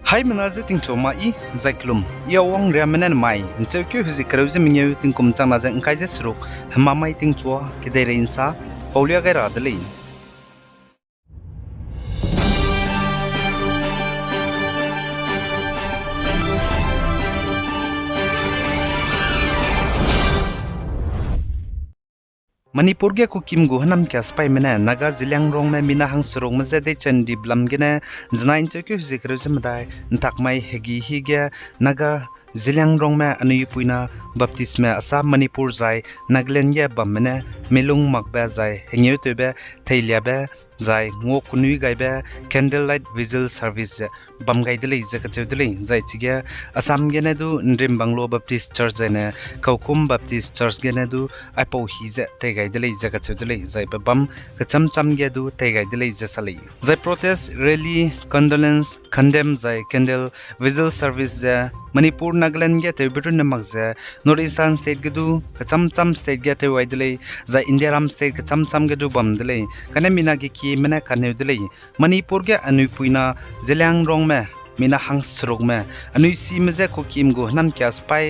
Hai menaze ting choma I zaiklum ia wang ramanan mai ntokyo huzi krauze minyu ting kumchang na jang kai je sruk hamamai ting chua kidai reinsa paulia gai radlei Manipur ge ku kim gu hanam kya spai mena naga zilyang rong me mina hang surong mze de chandi blam gene znain chokyo zikru zmdai ntakmai hegi hige naga zilyang rong me anu puina baptisme asa manipur zai naglen ye bamne melung makba zai hengyu tebe thailyabe zai ngok kunui gaibe candlelight visual service bam gaidele zaka chudele zai chige asam gene du ndrim banglo baptist church zene kaukum baptist church gene du apo hize te gaidele zaka chudele zai bam kacham cham ge du te gaidele zasali zai protest rally condolence condemn zai candle visual service za manipur nagaland ge te bitu namak za north eastern state ge du kacham cham state ge te waidele zai india ram state kacham cham ge du bam dele kana mina ge mena kaneu dele manipur ge anui puina zelang rong me mina hang srog me anui si meze ko kim go nam kya spy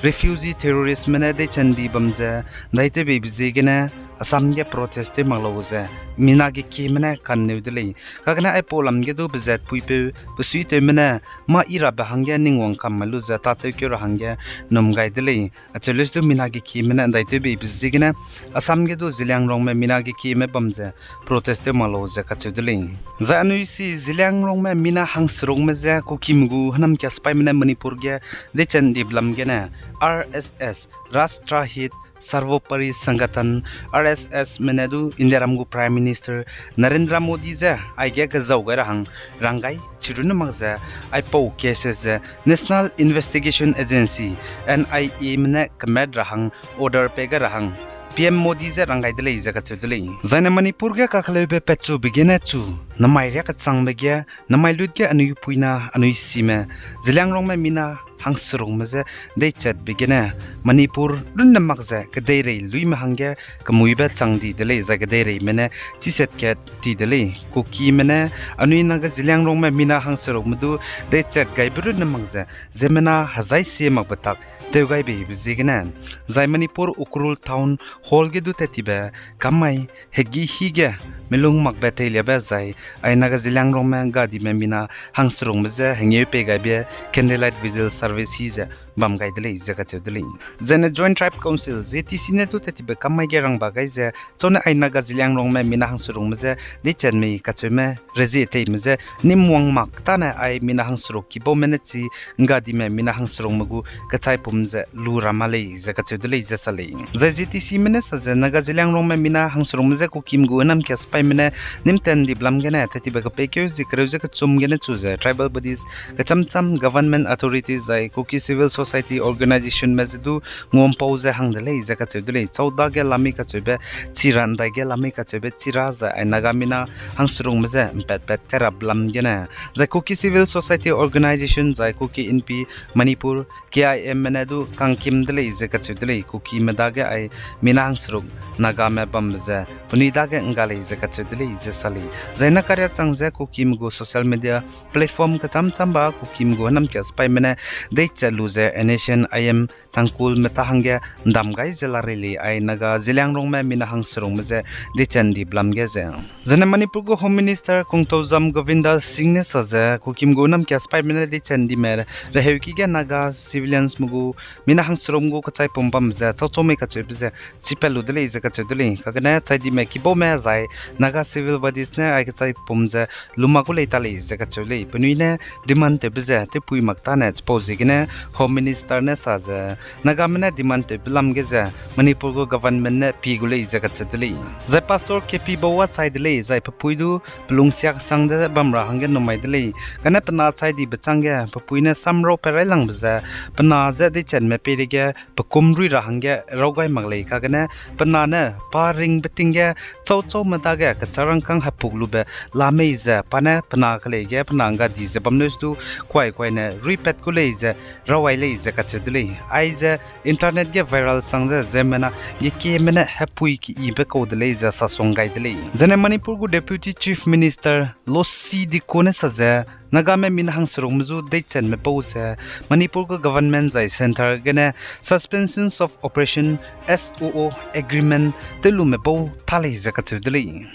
refugee terrorist mena de chandi bamze daite be bize gena asam ge protest mangloze mina ge ki mena kaneu dele kagna ai polam ge do bizat puipe busui te mena ma ira ba hangya ningwang kamalu za ta te kyo hangya nom gai dele acheles do mina ge ki mena daite be bize gena asam ge do zilang rong me mina ge ki me bamze protest mangloze ka chudele za anui si zilang rong me mina hang srog me za ko kimgu hanam kya spy mena manipur ge de chandi blam ge na RSS Rashtra Hit Sarvopari Sangathan RSS menedu India Ramgu Prime Minister Narendra Modi za aige ga zawga rahang rangai chirun magza aipo cases National Investigation Agency NIA mena kamed rahang order pega rahang PM Modi za rangai dele jaga chudele zaina manipur ga kakhlebe pechu bigena chu namai rya ka changme ge namai lut ge anu puina anu sime zilang rong me mina hangsrong meze de chat bigena manipur dun namakza ka deire lui ma hangge ka muiba changdi dele jaga deire mena chiset ket ti dele ko ki mena anu naga zilang rong me mina hangsrong mudu de chat gai bru namakza zemena hazai se makbatak Teugai be bizigna zai manipur ukrul town hall ge du tetiba kamai hegi hige melung makba teileba zai ainaga zilang rong ma gadi memina hangsrong meze hengye pe ga be candlelight visual service hiza bam gai dele jaga chudele zena joint tribe council ZTC ne tu tetiba kamai ge rang ba gai ze chona ainaga zilang rong ma mina hangsrong meze de chenme kachme rezi te meze nimwang mak tana ai mina hangsrok ki bo menechi gadi me mina hangsrong magu kachai pumze luramale jaga chudele jasale zai ZTC mene sa naga zilang rong ma mina hangsrong meze ko kim gu nam kya spy mene nimten di blam gena tetiba ka pekyo zikrew ze ka chum gena chuze tribal bodies ka cham government authorities zai koki civil society organization mezu ngom pause hangdele jaka chudele chauda ge lami ka chube chiran da ge lami ka chube chira za nagamina hangsrung meze pet kara blam gena zai koki civil society organization zai koki NP manipur KIM menedu kangkim dele jaka chudele koki medage ai mina hangsrung naga me bamze unida ge ngale jaka chudele jesali zaina karya changje koki mgo social media platform ka cham ba koki mgo nam kya spy mene de chaluze nation IM tangkul meta hangge damgai zelareli ai naga zilang rong me mina hangsrong meze de chandi blamge ze zana manipur go home minister kongtozam govinda singh ne saje kokim go nam kya spy mene de chandi mer reheki ge naga civilians mugu mina hangsrong go kachai pompam ze chochome ka chebze chipelu dele ze ka chedele kagana chaidi me kibo me zai naga civil bodies ne ai kachai pomze lumaku leitale ze ka chole punuine demand te bze te pui makta ne pose gene home minister ne saje naga mena demand te blam ge ze manipur go government ne pigule ze ka chedele zai pastor KP bawa chaidele zai puidu plungsiak sangde bamra hange nomai dele kana pana chaidi bachange puine samro perai lang bza pana za de chen me perige pakumrui ra hange rogai maglei kagane pana ne pa ring betinge chau mata ge ka charang kang hapuglu be lamei za pana khle ge pana nga di ze bamnus tu kwai ne repeat ku lei ze rawai lei ze ka chedle ai ze internet ge viral sangza zemena ye ke mena hapui ki ibe ko dele za sa songai dele zene manipur gu deputy chief minister losi di kone sa ze Naga में minahang serong mzu dechen me pose Manipur ko government zai center gene suspensions of operation SOO agreement telu me bo thale zakatudli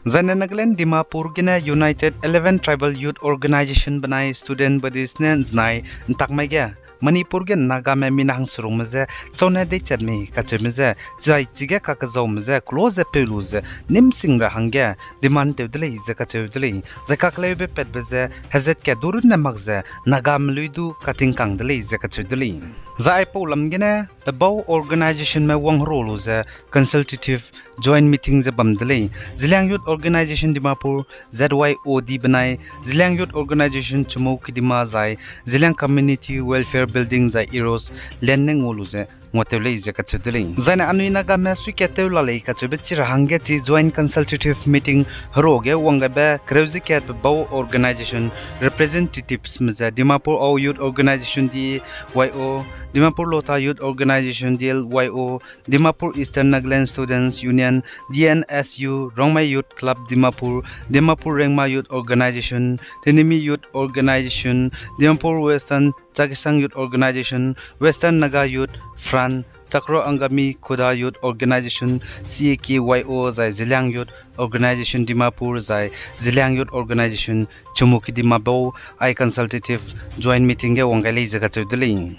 Zane Nagaland Dimapur gina United 11 Tribal Youth Organization banai student buddies ne znai ntakmaiga Manipur gen Naga me minahang serong mze chone de chatme kachemze zai chiga kakazau mze close peluze nimsing ra hangya demand tevdle zakachevdle zakaklebe petbeze hazet ke durun na magze Naga mluidu kating kangdle zakachevdle zai polam gene above organization me wang roluze consultative joint meeting ze bamdle Zilang Youth Organization Dimapur ZYOD banai Zilang Youth Organization Chumok Dima zai Zilang Community Welfare Building zai Eros Lenneng woluze ngotele zakachudle zana anui Naga me suiketew lalei kachubchi rahange chi joint consultative meeting roge wangabe kreuziket bow organization representatives mza Dimapur au youth organization di YO Dimapur Lota Youth Organization DLYO Dimapur Eastern Nagaland Students Union DNSU Rongmai Youth Club Dimapur Dimapur Rengma Youth Organization Tenimi Youth Organization Dimapur Western Chagisang Youth Organization Western Naga Youth Fran Chakro Angami Khuda Youth Organization CAKYO Zai Zilang Youth Organization Dimapur Zai Zilang Youth Organization Chumuki Dimabo I Consultative Joint Meeting ge wangali zakachudli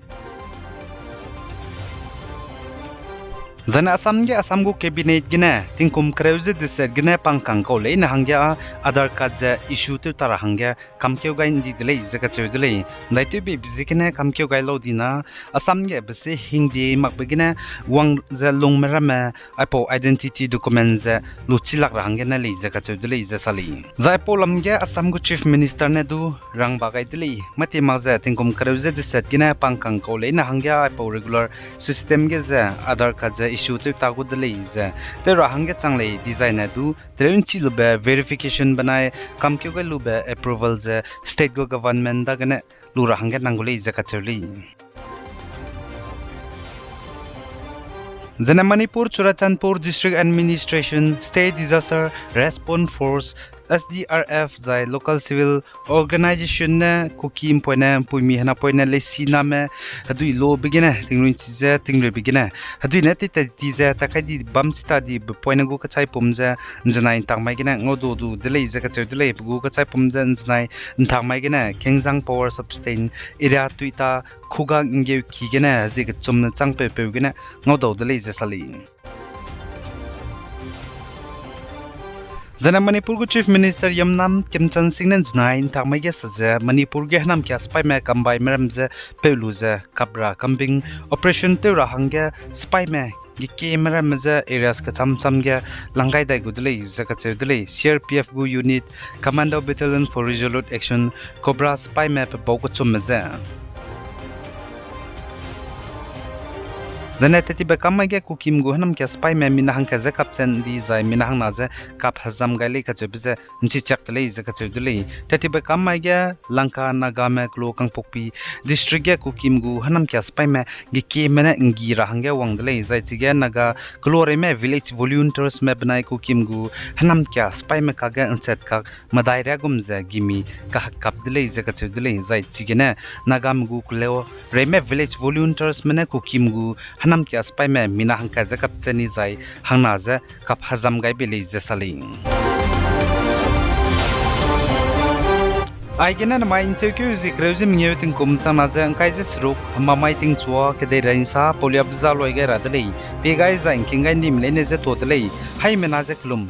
Zana Assam go cabinet gina tingkum kreuze deset gina pangkang ko le na hangya other card issue tu tara hangya kamkeu gai ndi dele zakachudle daite be bizikene kamkeu gai lo dina Assam ge bese hindi makbegina wang za longmerama apo identity documents luchilak hangya na le zakachudle zasali zaipo lamge Assam go chief minister ne du rang bagai dele mate maza tingkum kreuze deset gina pangkang ko le na hangya apo regular system ge za other card issue tu tagu dele is te rahangge changle design du trenchi lube verification banai kamkyu ge lube approval je state go government da gane lu rahangge nangule zakachuli Zana Manipur Churachandpur District Administration State Disaster Response Force SDRF zai local civil organization ne kukim poina puimi hana poina lesina me hadui lo begina tingluin chize tinglu begina hadui ne tita tize takadi bam chita di poina go kachai pomza njanai tangmai gina ngodo du delei zaka chudle go kachai pomza njanai ntangmai gina kengjang power sustain area tuita khuga inge kigena zig chumna changpe pe gina ngodo delei zasali Zana Manipur ko Chief Minister Yamnam Kimchan Singh Nai Takmai ge saja Manipur ge hanam kya spy me kambai meramze peluze kabra kambing operation te rahangge spy me gi camera meza areas ka chamcham ge langai dai gudle zakachedle CRPF gu unit Commando Battalion for Resolute Action Cobra spy map boko chumza Zana teti ba kamai ge kukim go hanam kya spy me minahang ka zakap chen di zai minahang na ze kap hazam gaile ka chebze nchi chakle zakachedle teti ba kamai ge Lanka Naga me klo kang pokpi district ge kukim go hanam kya spy me gi ke mena ngi rahangge wangdle zai chi ge Naga klore me village volunteers me banai kukim go hanam kya spy me ka ge anchet ka madai ra gumza gimi ka kap dile zakachedle zai chi ge na Naga mgu klo re me village volunteers me kukim go hanam kya spy me mina hangka jakap chani zai hangna za kap hazam gai bele jasaling ai gena mai interview zi kreuze minyeting kum chana za angkai je sruk mamai ting chua ke de rainsa poliab za loi ga radlei pe gai za inking gai nim le ne je totlei hai mena je klum